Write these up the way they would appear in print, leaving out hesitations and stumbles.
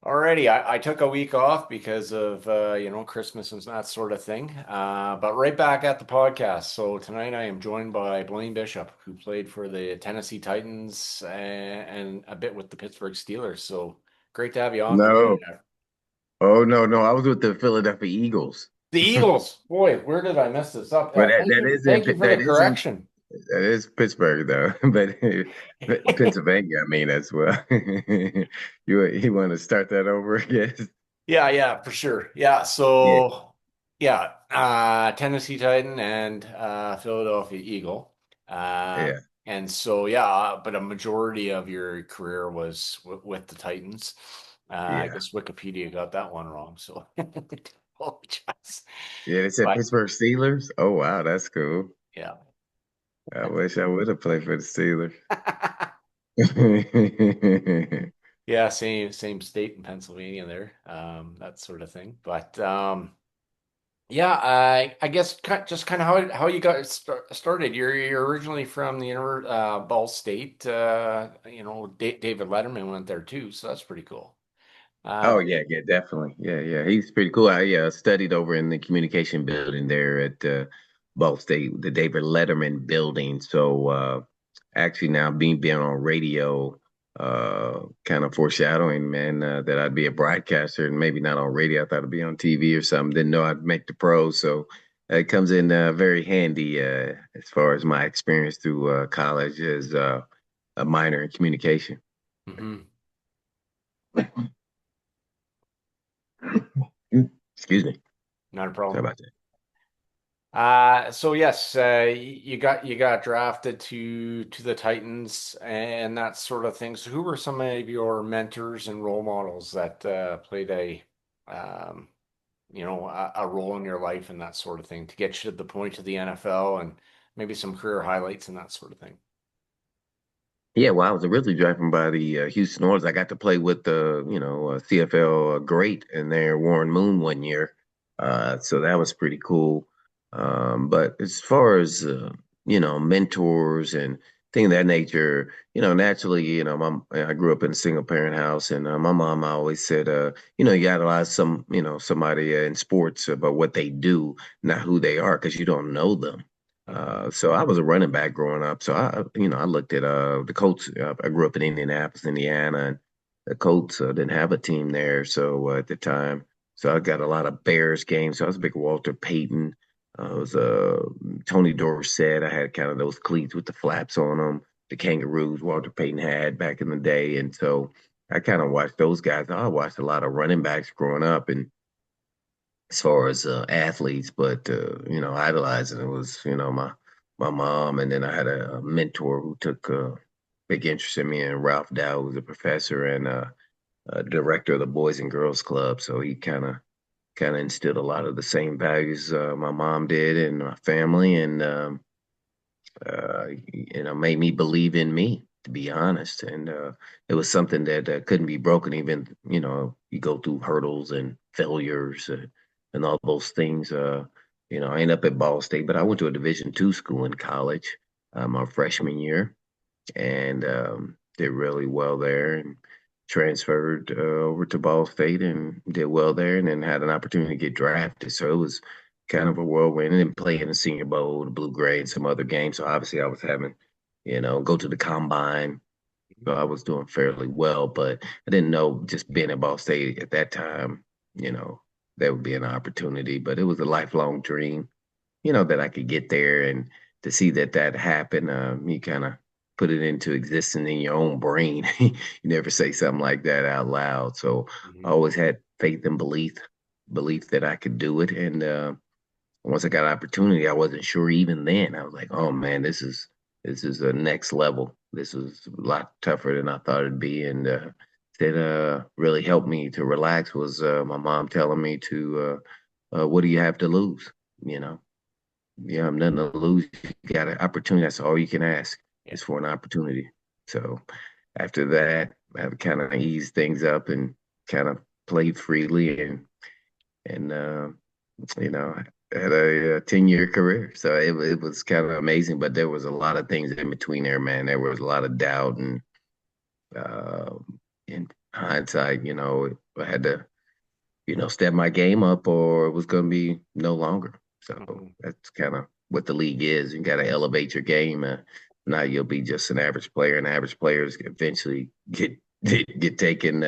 Alrighty, I took a week off because of Christmas and that sort of thing. But right back at the podcast. So tonight I am joined by Blaine Bishop, who played for the Tennessee Titans and a bit with the Pittsburgh Steelers. So great to have you on, Blaine. No. Oh no. I was with the Philadelphia Eagles. The Eagles, boy, where did I mess this up? But Thank you for the correction. that is Pittsburgh though. But Pennsylvania, I mean as well. You want to start that over again? Yeah, for sure. Yeah, Yeah, Tennessee Titan and Philadelphia Eagle. Uh, yeah, and so, but a majority of your career was with the Titans. I yeah. guess Wikipedia got that one wrong, so apologize. Yeah, they said But Pittsburgh Steelers. Oh wow, that's cool. yeah. I wish I would have played for the Steelers. Yeah, same state in Pennsylvania there, that sort of thing. But yeah, I guess just kind of how you got started. You're originally from the Ball State. David Letterman went there too, so that's pretty cool. Oh Um, yeah, definitely. Yeah. He's pretty cool. I studied over in the communication building there at Ball State, the David Letterman building. So actually now being on radio, kind of foreshadowing, man, that I'd be a broadcaster and maybe not on radio. I thought I'd be on TV or something. Didn't know I'd make the pros. So it comes in very handy as far as my experience through college as a minor in communication. mhm, Excuse me. not a Sorry problem. about that. So yes, you got drafted to the Titans and that sort of thing. So who were some of your mentors and role models that played um, a role in your life and that sort of thing to get you to the point of the NFL and maybe some career highlights and that sort of thing? Yeah, well, I was originally drafted by the Houston Oilers. I got to play with the, CFL great in there, Warren Moon, one year. So that was pretty cool. But as far as, mentors and things of that nature, naturally, I grew up in a single parent house, and my mom always said, you idolize somebody in sports about what they do, not who they are, because you don't know them. Hmm. So I was a running back growing up. So I looked at the Colts. I grew up in Indianapolis, Indiana, and the Colts didn't have a team there. So at the time, so I got a lot of Bears games. So I was a big Walter Payton. I was Tony Dorsett. I had kind of those cleats with the flaps on them, the kangaroos Walter Payton had back in the day. And so I kind of watched those guys. I watched a lot of running backs growing up, and as far as athletes, but idolizing it was my mom, and then I had a mentor who took big interest in me, and Ralph Dow, who's a professor and a director of the Boys and Girls Club. So he kind of instilled a lot of the same values my mom did in my family, and made me believe in me. To be honest, and it was something that couldn't be broken. Even you go through hurdles and failures and all those things. I ended up at Ball State, but I went to a Division II school in college my freshman year, and did really well there, and transferred over to Ball State and did well there, and then had an opportunity to get drafted. So it was kind of a whirlwind, and then play in the Senior Bowl, the Blue Gray, and some other games. So obviously, I was having, go to the combine. So I was doing fairly well, but I didn't know just being at Ball State at that time, you know, that would be an opportunity. But it was a lifelong dream, that I could get there, and to see that happened, you kind of put it into existence in your own brain. You never say something like that out loud. So I Hmm. always had faith and belief that I could do it. And once I got an opportunity, I wasn't sure even then. I was like, oh man, this is the next level. This is a lot tougher than I thought it'd be. And that really helped me to relax was my mom telling me to, what do you have to lose? You know, you have nothing to lose. You got an opportunity. That's all you can ask Yeah. is for an opportunity. So after that, I kind of eased things up and kind of played freely, and you know, had a 10-year career. So it was kind of amazing, but there was a lot of things in between there, man. There was a lot of doubt, and uh, in hindsight, I had to, step my game up or it was going to be no longer. So Hmm. that's kind of what the league is. You got to elevate your game. Now you'll be just an average player, and average players eventually get taken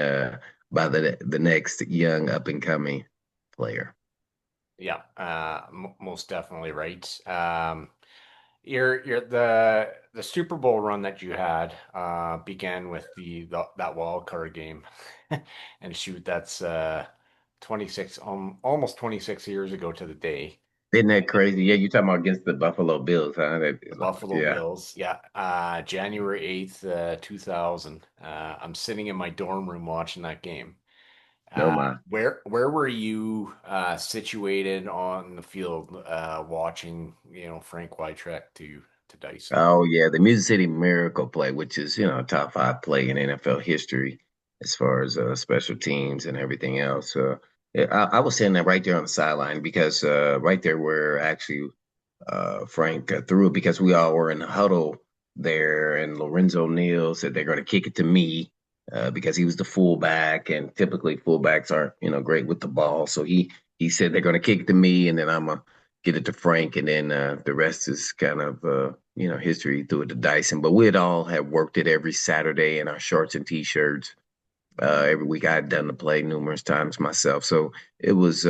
by the next young up and coming player. Yeah, most definitely right. The Super Bowl run that you had began with that wild card game, and shoot, that's 26 almost 26 years ago to the day. Isn't that crazy? Yeah, you're talking about against the Buffalo Bills, huh? The Buffalo Yeah, Bills, yeah, January 8th, 2000. I'm sitting in my dorm room watching that game. no Uh, my. where were you situated on the field watching, Frank Wycheck to Dyson? Oh yeah, the Music City Miracle play, which is a top five play in NFL history as far as special teams and everything else. Yeah, I was standing there right there on the sideline because right there where actually Frank threw it because we all were in the huddle there, and Lorenzo Neal said they're going to kick it to me because he was the fullback, and typically fullbacks aren't great with the ball. So he said they're going to kick it to me, and then I'm gonna get it to Frank, and then the rest is kind of history. He threw it to Dyson, but we'd all have worked it every Saturday in our shorts and t-shirts every week. I had done the play numerous times myself. So it was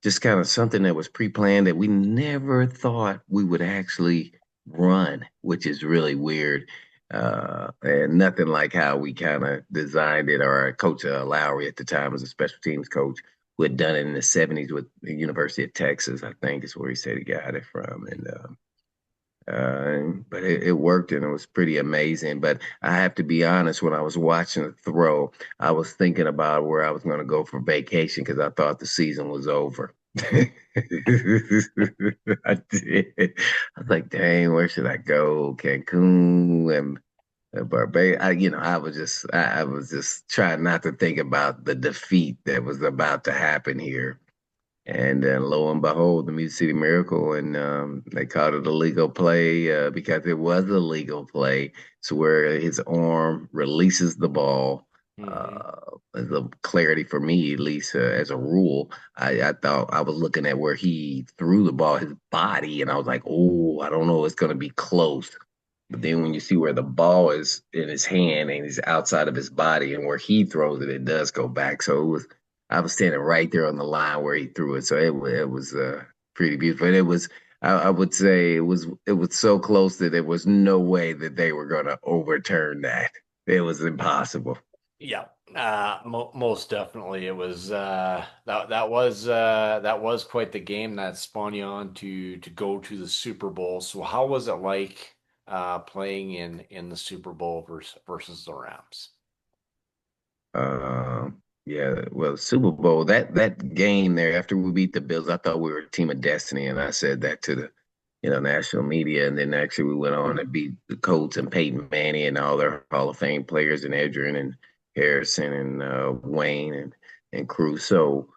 just kind of something that was pre-planned that we never thought we would actually run, which is really weird. And nothing like how we kind of designed it. Or our coach Lowry at the time was a special teams coach who had done it in the 70s with the University of Texas, I think is where he said he got it from. But it worked and it was pretty amazing. But I have to be honest, when I was watching the throw, I was thinking about where I was going to go for vacation because I thought the season was over. I did. I was like, dang, where should I go? Cancun and Barbados. I was just trying not to think about the defeat that was about to happen here. And then lo and behold, the Music City Miracle, and they called it a legal play because it was a legal play. So where his arm releases the ball, Hmm. as a clarity for me, at least as a rule, I thought I was looking at where he threw the ball, his body, and I was like, oh, I don't know, it's going to be close. But then when you see where the ball is in his hand and he's outside of his body and where he throws it, it does go back. So I was standing right there on the line where he threw it. So it was pretty beautiful. And I would say it was so close that there was no way that they were going to overturn that. It was impossible. Yeah, most definitely. It was that was quite the game that spun you on to go to the Super Bowl. So how was it like playing in the Super Bowl versus the Rams? Yeah, well, Super Bowl, that game there after we beat the Bills, I thought we were a team of destiny, and I said that to the national media, and then actually we went on to beat the Colts and Peyton Manning and all their Hall of Fame players and Adrian and Harrison and Wayne and Cruz. So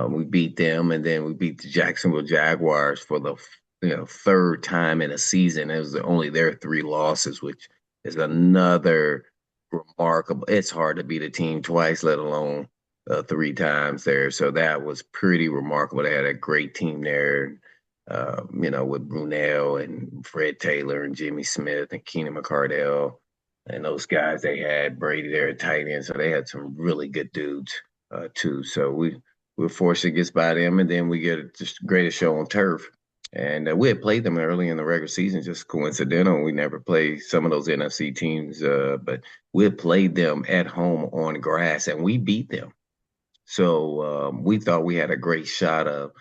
we beat them, and then we beat the Jacksonville Jaguars for the third time in a season. It was only their three losses, which is another remarkable. It's hard to beat a team twice, let alone three times there. So that was pretty remarkable. They had a great team there, with Brunell and Fred Taylor and Jimmy Smith and Keenan McCardell and those guys. They had Brady there at tight end, so they had some really good dudes too. So we were forced to get by them, and then we get just the greatest show on turf. And we had played them early in the regular season, just coincidental. We never played some of those NFC teams, but we had played them at home on grass, and we beat them. So we thought we had a great shot of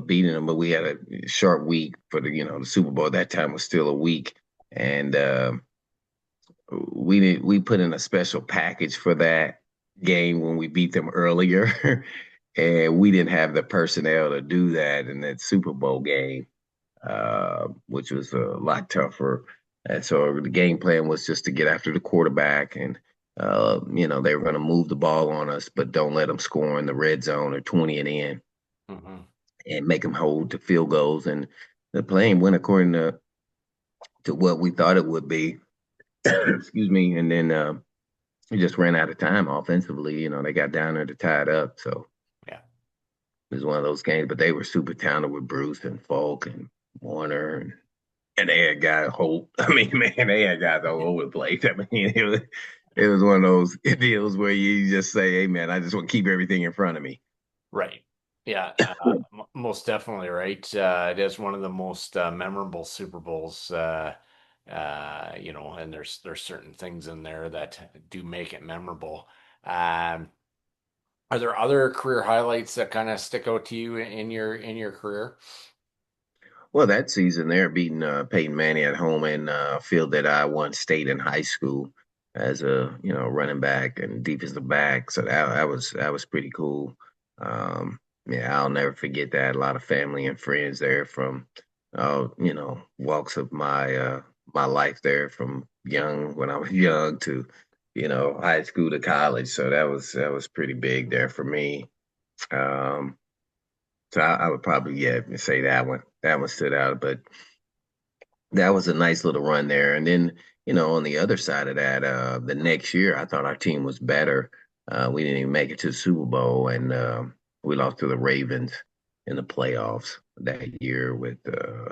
beating them, but we had a short week for the Super Bowl. That time was still a week, and we put in a special package for that game when we beat them earlier, and we didn't have the personnel to do that in that Super Bowl game, which was a lot tougher. And so the game plan was just to get after the quarterback and they were going to move the ball on us, but don't let them score in the red zone or 20 and in Hmm. and make them hold to field goals. And the plan went according to what we thought it would be. Excuse me. And then we just ran out of time offensively. They got down there to tie it up. So Yeah. it was one of those games, but they were super talented with Bruce and Falk and Warner and they had got Holt. I mean, man, they had guys all over the place. I mean, it was one of those deals where you just say, "Hey, man, I just want to keep everything in front of me." Right. Yeah, most definitely right. It is one of the most memorable Super Bowls, and there's certain things in there that do make it memorable. Um, are there other career highlights that kind of stick out to you in your career? Well, that season there, beating Peyton Manning at home in a field that I once stayed in high school as a running back and defensive back, so that was pretty cool. Yeah, I'll never forget that. A lot of family and friends there from walks of my life there, from young when I was young to high school to college. So that was pretty big there for me. Um, so I would probably say that one. That one stood out, but that was a nice little run there. And then, on the other side of that, the next year, I thought our team was better. We didn't even make it to the Super Bowl, and we lost to the Ravens in the playoffs that year with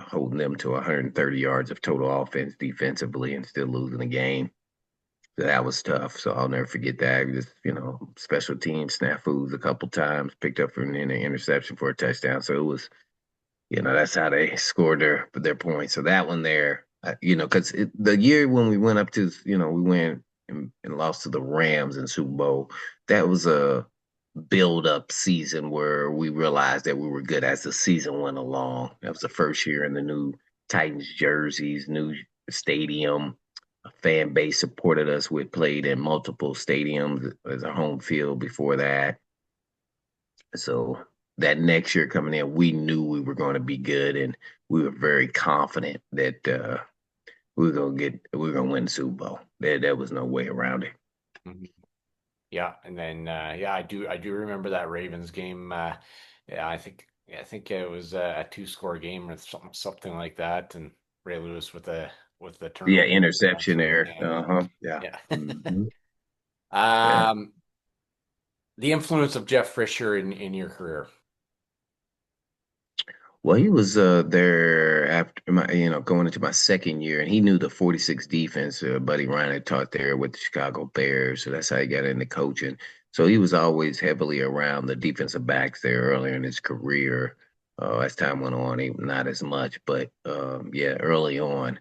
holding them to 130 yards of total offense defensively and still losing the game. So that was tough. So I'll never forget that. Just, special team snafus a couple times, picked up an interception for a touchdown. So it was that's how they scored their points. So that one there, because the year when we went up to, we went and lost to the Rams in Super Bowl, that was a build up season where we realized that we were good as the season went along. That was the first year in the new Titans jerseys, new stadium. A fan base supported us. We played in multiple stadiums as a home field before that. So that next year coming in, we knew we were going to be good, and we were very confident that we were gonna win the Super Bowl. There was no way around it. Mhm. Yeah, and then I do remember that Ravens game. Yeah, I think it was a two-score game or something like that, and Ray Lewis with the Yeah, turnover. interception So there. yeah, Uh-huh. Yeah. yeah. Yeah. Um, the influence of Jeff Fisher in your career. Well, he was there after going into my second year, and he knew the 46 defense. Buddy Ryan had taught there with the Chicago Bears, so that's how he got into coaching. So he was always heavily around the defensive backs there earlier in his career. As time went on, he not as much, but yeah, early on,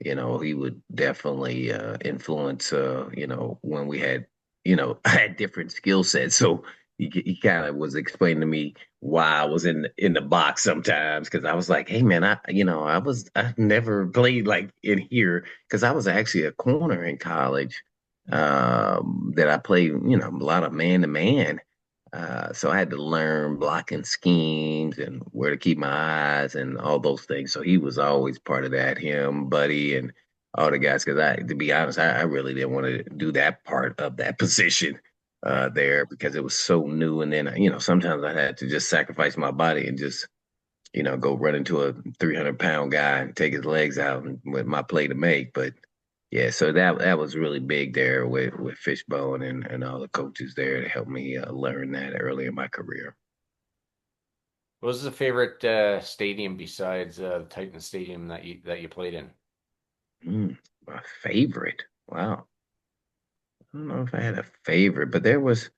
he would definitely influence. When we had, I had different skill sets, so he kind of was explaining to me why I was in the box sometimes, because I was like, hey man, I never played like in here, because I was actually a corner in college, that I played a lot of man to man. So I had to learn blocking schemes and where to keep my eyes and all those things. So he was always part of that, him, Buddy, and all the guys. Because to be honest, I really didn't want to do that part of that position Right. there, because it was so new. And then, sometimes I had to just sacrifice my body and just, go run into a 300-pound guy and take his legs out and, with my play to make. But yeah, so that was really big there with Fishbone and all the coaches there to help me learn that early in my career. What was the favorite stadium besides the Titan Stadium that you played in? My favorite. Wow. I don't know if I had a favorite, but there was,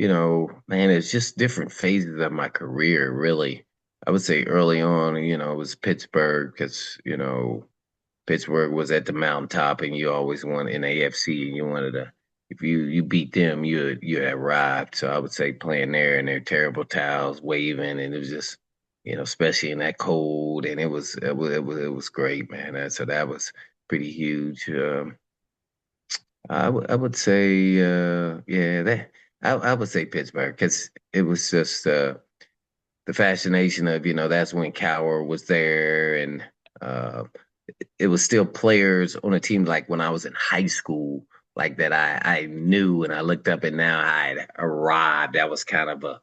man, it's just different phases of my career, really. I would say early on, it was Pittsburgh, because, Pittsburgh was at the mountaintop, and you always wanted in AFC, and you wanted to, if you beat them, you had arrived. So I would say playing there in their terrible towels, waving, and it was just, especially in that cold, and it was great, man. So that was pretty huge. I would say yeah, that I would say Pittsburgh, because it was just the fascination of, that's when Cowher was there, and uh, it was still players on a team like when I was in high school, like that I knew, and I looked up and now I had arrived. That was kind of a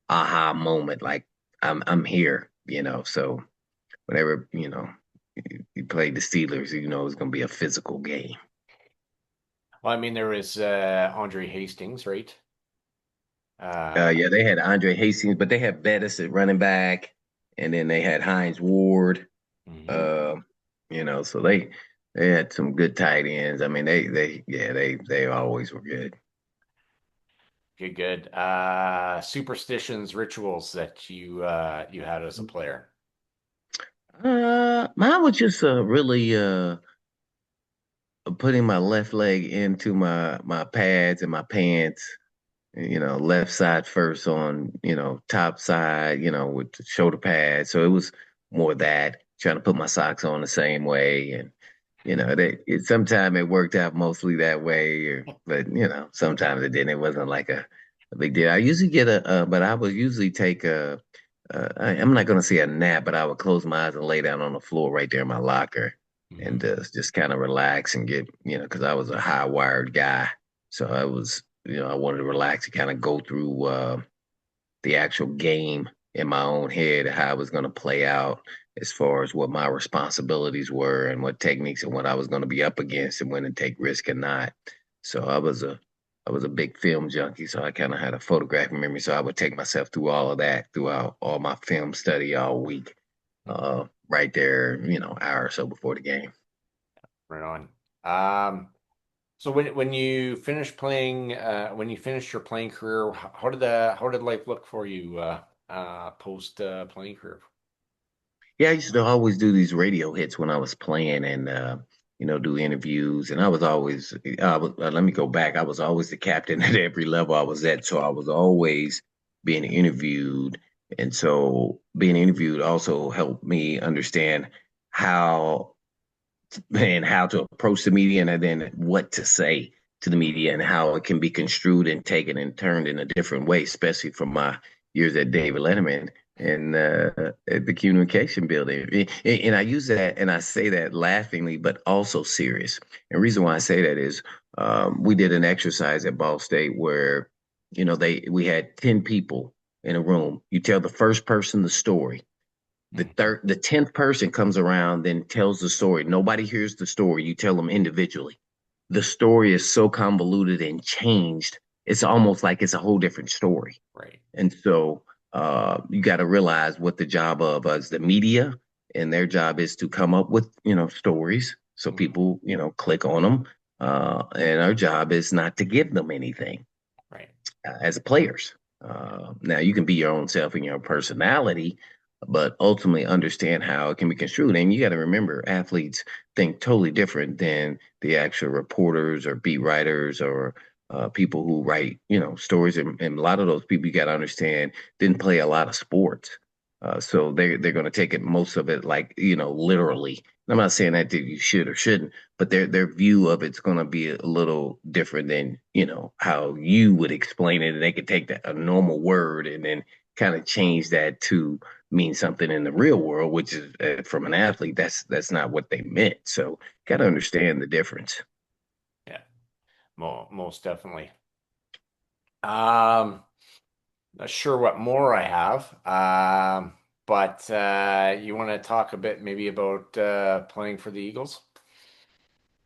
aha moment, like I'm here, So whenever you played the Steelers, it was going to be a physical game. Well, I mean, there was Andre Hastings, right? Yeah, they had Andre Hastings, but they had Bettis at running back, and then they had Hines Ward. Mhm. Uh, so they had some good tight ends. I mean, they always were good. Good, good. Superstitions, rituals that you had as a player. Mine was just really putting my left leg into my pads and my pants. Left side first on, top side, with the shoulder pads. So it was more that trying to put my socks on the same way. And, sometimes it worked out mostly that way, but, sometimes it didn't. It wasn't like a big deal. I usually but I would usually take I'm not going to say a nap, but I would close my eyes and lay down on the floor right there in my locker and Mhm. just kind of relax and get, because I was a high wired guy. So I wanted to relax and kind of go through the actual game in my own head, how I was going to play out as far as what my responsibilities were and what techniques and what I was going to be up against and when to take risk and not. So I was a big film junkie, so I kind of had a photographic memory. So I would take myself through all of that throughout all my film study all week, right there, hour or so before the game. Right on. So when you finished playing, when you finished your playing career, how did life look for you post playing career? Yeah, I used to always do these radio hits when I was playing and do interviews. And I was always let me go back. I was always the captain at every level I was at. So I was always being interviewed. And so being interviewed also helped me understand how and how to approach the media and then what to say to the media and how it can be construed and taken and turned in a different way, especially from my years at David Letterman and at the communication building. And I use that and I say that laughingly, but also serious. And the reason why I say that is we did an exercise at Ball State where, we had 10 people in a room. You tell the first person the story, Mhm. the 10th person comes around, then tells the story. Nobody hears the story. You tell them individually. The story is so convoluted and changed. It's almost like it's a whole different story. Right. And so you got to realize what the job of us, the media, and their job is to come up with, stories so Mhm. people, click on them. And our job is not to give them anything Right. as players. Now, you can be your own self and your personality, but ultimately understand how it can be construed. And you got to remember, athletes think totally different than the actual reporters or beat writers or people who write, stories. And a lot of those people, you got to understand, didn't play a lot of sports. So they're going to take it most of it like literally. I'm not saying that you should or shouldn't, but their view of it's going to be a little different than how you would explain it, and they could take that a normal word and then kind of change that to mean something in the real world, which is from an athlete, that's not what they meant. So got to Mhm. understand the difference. Yeah. Most definitely. Um, Not sure what more I have. But you want to talk a bit maybe about playing for the Eagles?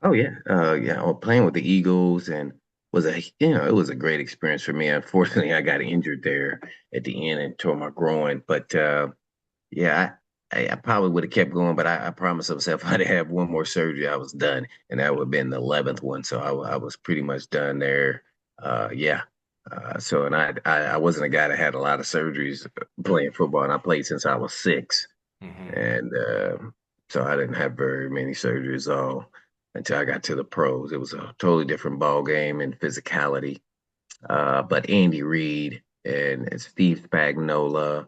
Oh yeah, yeah. Well, playing with the Eagles and it was a great experience for me. Unfortunately, I got injured there at the end and tore my groin, but yeah, I probably would have kept going, but I promised myself I'd have one more surgery. I was done, and that would have been the 11th one. So I was pretty much done there. Yeah. So and I wasn't a guy that had a lot of surgeries playing football, and I played since I was 6, Hmm. and so I didn't have very many surgeries all until I got to the pros. It was a totally different ball game and physicality. But Andy Reid and Steve Spagnuolo,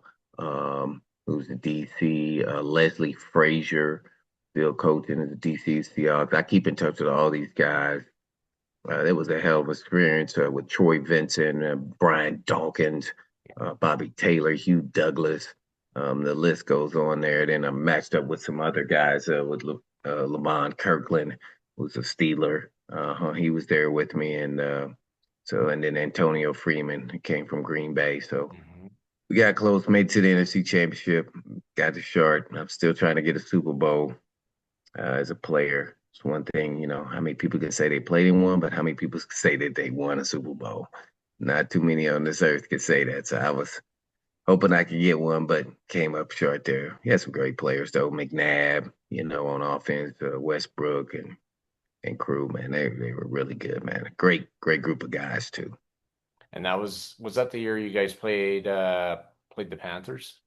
who's the DC, Leslie Frazier, still coaching as the DC Seahawks. I keep in touch with all these guys. It was a hell of an experience with Troy Vincent, Brian Dawkins, Bobby Taylor, Hugh Douglas. The list goes on there. Then I matched up with some other guys with Lamont Kirkland, who's a Steeler. He was there with me, and then Antonio Freeman came from Green Bay. So Hmm. we got close, made it to the NFC Championship, got the short. I'm still trying to get a Super Bowl as a player. It's one thing, how many people can say they played in one, but how many people can say that they won a Super Bowl? Not too many on this earth could say that. So I was hoping I could get one, but came up short there. He had some great players though. McNabb, on offense, Westbrook and crew, man. They were really good, man. A great group of guys too. And that was that the year you guys played the Panthers?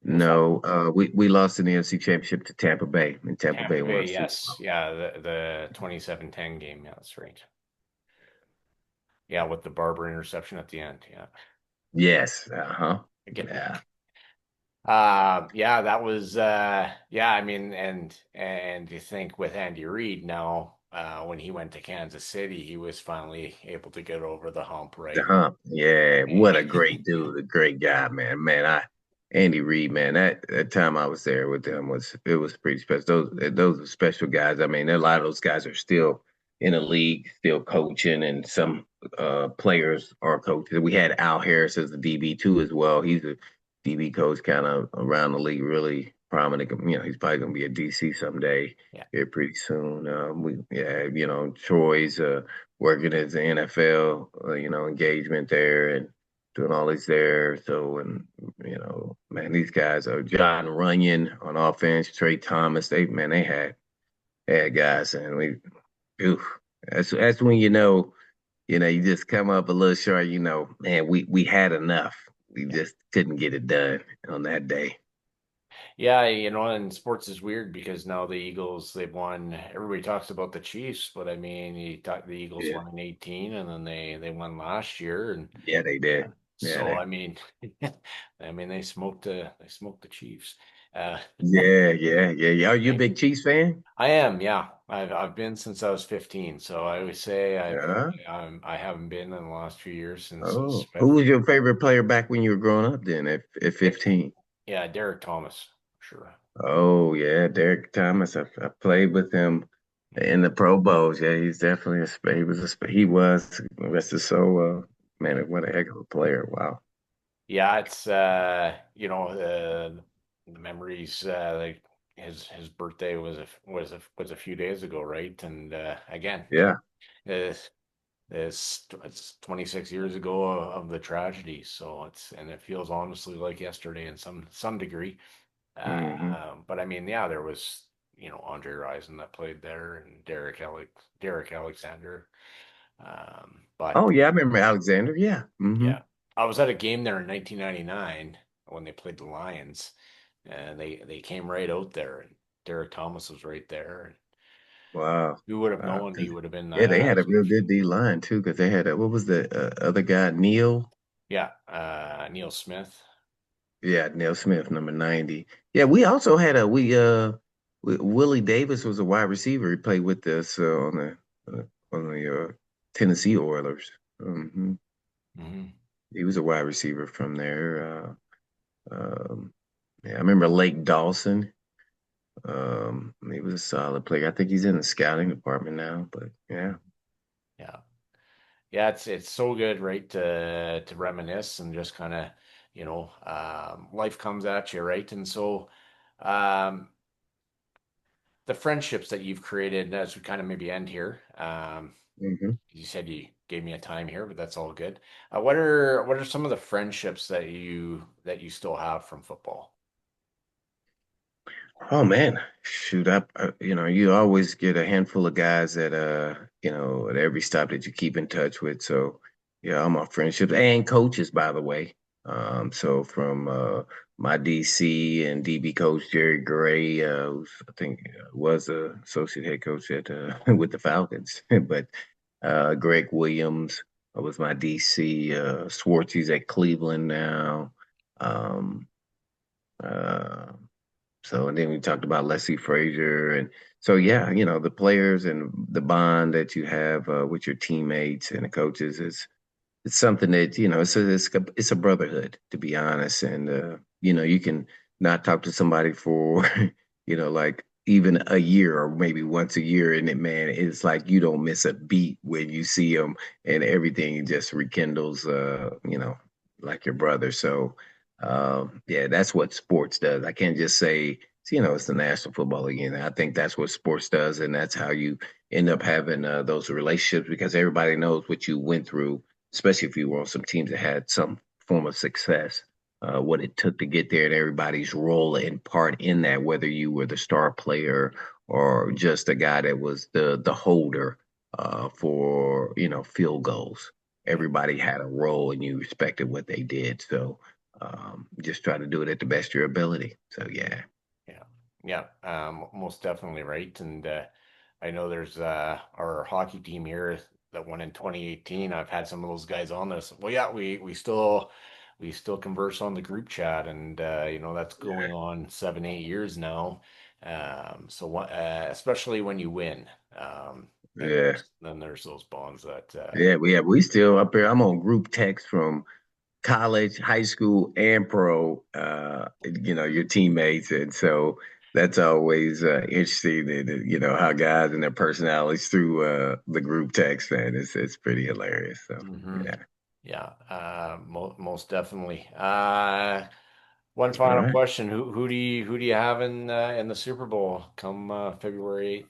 Was that No, we lost in the NFC Championship to Tampa Bay, and Tampa Tampa Bay won Bay? a Super Yes. Bowl. Yeah, the 27-10 game. Yeah, that's right. Yeah, with the Barber interception at the end. Yeah. Yes, uh-huh. Getting Yeah, yeah, that was yeah, I mean, and you think with Andy Reid now, when he went to Kansas City, he was finally able to get over the hump, the right? hump. Yeah, what a great dude, a great guy, man. Man, Andy Reid, man. That time I was there with them was pretty special. Those are special guys. I mean, a lot of those guys are still in the league, still coaching, and some players are coaches. We had Al Harris as the DB too as well. He's a DB coach, kind of around the league, really prominent. He's probably gonna be a DC someday Yeah. here pretty soon. We yeah, Troy's working as the NFL, engagement there and doing all this there. So, and man, these guys are John Runyon on offense, Trey Thomas. They had guys, and oof, that's when you just come up a little short. Man, we had enough. We just couldn't get it done on that day. Yeah, and sports is weird because now the Eagles, they've won. Everybody talks about the Chiefs, but I mean, you talk the Eagles Yeah, won in 18 and then they won last year and yeah, they did. Yeah, so I mean I mean they smoked the Chiefs. Uh yeah. Are you a big Chiefs fan? I am, yeah. I've been since I was 15. So I always say Yeah. I haven't been in the last few years since Oh, who was 15. your favorite player back when you were growing up then at 15? Yeah, Derek Thomas, sure. Oh, yeah, Derek Thomas. I played with him Mhm. in the Pro Bowls. Yeah, he's definitely he was, rest his soul. Man, Yeah. what a heck of a player. Wow. Yeah, it's the memories like his birthday was a few days ago, right? And again, Yeah. it's, it's 26 years ago of the tragedy, so it feels honestly like yesterday in some degree. Hmm. But I mean, yeah, there was Andre Rison that played there and Derek Alexander. But Oh, yeah, I remember Alexander. Yeah. Hmm. yeah, I was at a game there in 1999 when they played the Lions, and they came right out there, and Derek Thomas was right there. And Wow. who would have Wow. known he would have been Yeah, they had as a good real a good D line too, because they had what was the other guy, Neil? yeah, Neil Smith. Yeah, Neil Smith, number 90. Yeah, we also had Willie Davis was a wide receiver. He played with us on the Tennessee Oilers. Hmm. He was a wide receiver from there. Yeah, I remember Lake Dawson. He was a solid player. I think he's in the scouting department now, but yeah. Yeah, yeah, it's so good, right? To reminisce and just kind of life comes at you, right? And so um, the friendships that you've created as we kind of maybe end here. Mhm. You said you gave me a time here, but that's all good. What are some of the friendships that you still have from football? Oh man, shoot up. You always get a handful of guys that at every stop that you keep in touch with. So yeah, all my friendships and coaches, by the way. So from my DC and DB coach Jerry Gray, who's I think was a associate head coach at with the Falcons, but Greg Williams was my DC. Swartz, he's at Cleveland now. Um, uh, and then we talked about Leslie Frazier. And so, yeah, the players and the bond that you have with your teammates and the coaches it's something that, it's a brotherhood, to be honest. And, you can not talk to somebody for, like even a year or maybe once a year. And man, it's like you don't miss a beat when you see them and everything just rekindles, like your brother. So, yeah, that's what sports does. I can't just say, it's the National Football League, and I think that's what sports does, and that's how you end up having those relationships because everybody knows what you went through, especially if you were on some teams that had some form of success, what it took to get there, and everybody's role and part in that, whether you were the star player or just a guy that was the holder for field goals. Yeah, Everybody had a role, and you respected what they did. So just try to do it at the best of your ability. So yeah. yeah, yeah. Most definitely right. And I know there's our hockey team here that won in 2018. I've had some of those guys on this. Well, yeah, we still converse on the group chat, and that's going on 7, 8 years now. Especially when you win, then Yeah. there's those bonds that We still up here. I'm on group text from college, high school, and pro. Your teammates, and so that's always interesting. How guys and their personalities through the group text, and it's pretty hilarious. So hmm yeah. Yeah, most definitely. One All final right. question: who do you have in the Super Bowl come February 8th?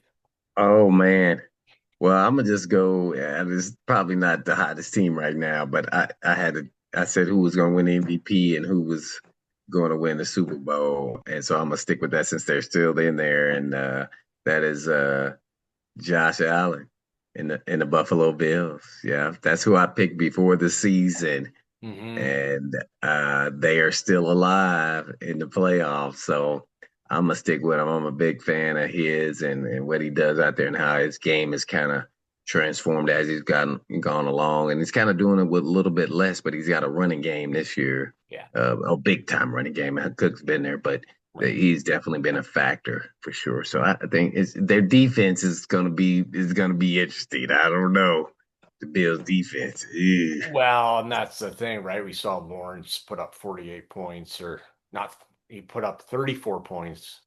Oh man. Well, I'm gonna just go. Yeah, it's probably not the hottest team right now, but I said who was gonna win the MVP and who was going to win the Super Bowl, and so I'm gonna stick with that since they're still in there, and that is Josh Allen in the Buffalo Bills. Yeah, that's who I picked before the season, Hmm. and they are still alive in the playoffs. So I'm gonna stick with him. I'm a big fan of his and what he does out there and how his game is kind of transformed as he's gone along, and he's kind of doing it with a little bit less, but he's got a running game this year, Yeah, a big time running game. Cook's been there, but right. he's definitely been a factor for sure. So I think their defense is gonna be interesting. I don't know the Bills defense. Ew. Well, and that's the thing, right? We saw Lawrence put up 48 points, or not. He put up 34 points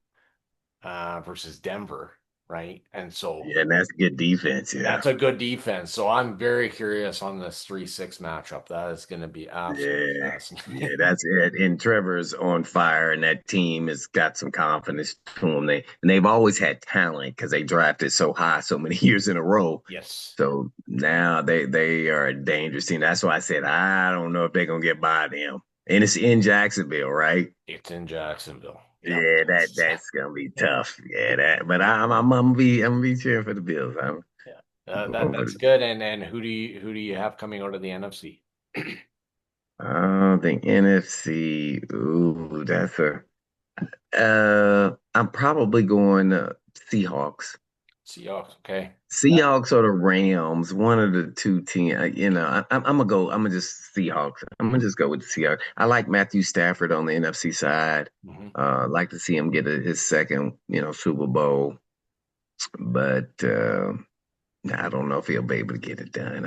versus Denver, right? And so Yeah, and that's good defense. Yeah. that's a good defense. So I'm very curious on this 3-6 matchup. That is going to be absolutely Yeah, yeah, fascinating. that's it. And Trevor's on fire, and that team has got some confidence to them. They've always had talent because they drafted so high so many years in a row. Yes, So now they are a dangerous team. That's why I said I don't know if they're gonna get by them. And it's in Jacksonville, right? it's in Jacksonville. Yep. Yeah, that's gonna be tough. Yeah, but I'm gonna be cheering for the Bills. I'm Yeah. That going for that's the good. And who do you have coming out of the NFC? the NFC. Ooh, I'm probably going Seahawks. Seahawks. Okay. Yeah. Seahawks or the Rams, one of the two teams. I'm gonna go. I'm gonna just Seahawks. I'm gonna just go with the Seahawks. I like Matthew Stafford on the NFC side. Hmm. Like to see him get his second, Super Bowl, but I don't know if he'll be able to get it done.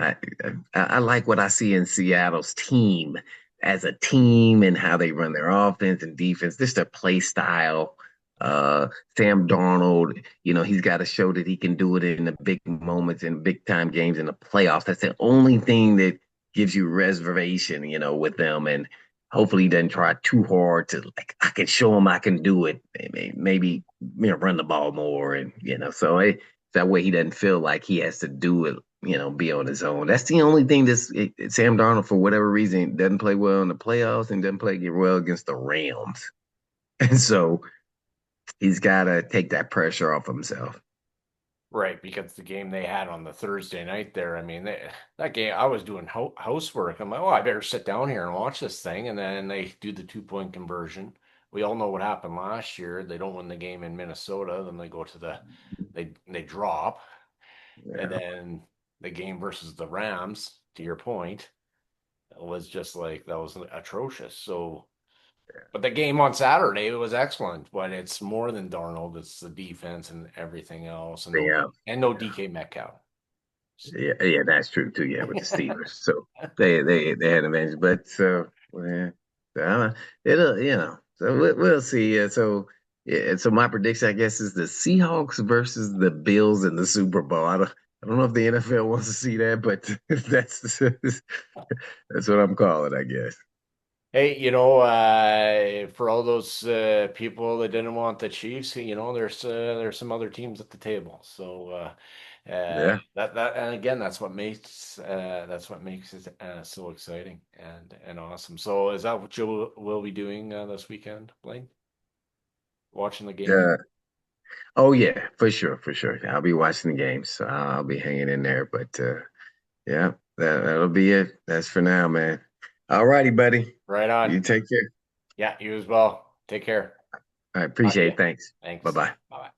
I like what I see in Seattle's team as a team and how they run their offense and defense. Just their play style. Uh, Sam Darnold, he's got to show that he can do it in the big moments in big time games in the playoffs. That's the only thing that gives you reservation, with them. And hopefully he doesn't try too hard to like. I can show him I can do it. Maybe run the ball more and so that way he doesn't feel like he has to do it, be on his own. That's the only thing Sam Darnold, for whatever reason, doesn't play well in the playoffs and doesn't play well against the Rams. And so he's got to take that pressure off himself. Right, because the game they had on the Thursday night there, I mean, that game, I was doing housework. I'm like, oh, I better sit down here and watch this thing. And then they do the 2-point conversion. We all know what happened last year. They don't win the game in Minnesota. Then they go to they drop. And Yeah. then the game versus the Rams, to your point, was just like, that was atrocious. So, but the game on Saturday, it was excellent. But it's more than Darnold. It's the defense and everything else. And Yeah. no DK Metcalf. Yeah, yeah, that's true too. Yeah, with the Steelers, so they had an advantage, but well, it'll So we'll see. So my prediction, I guess, is the Seahawks versus the Bills in the Super Bowl. I don't know if the NFL wants to see that, but that's what I'm calling, I guess. Hey, for all those people that didn't want the Chiefs, there's some other teams at the table. So Yeah. that and again, that's what makes it so exciting and awesome. So is that what you will be doing this weekend, Blaine? Watching the games? Yeah. Oh yeah, for sure, for sure. I'll be watching the games, so I'll be hanging in there. But yeah, that'll be it. That's for now, man. All righty, buddy. Right on. You take care. Yeah, you as well. Take care. I Talk to appreciate you. it. Thanks. Bye Thanks. bye. Bye.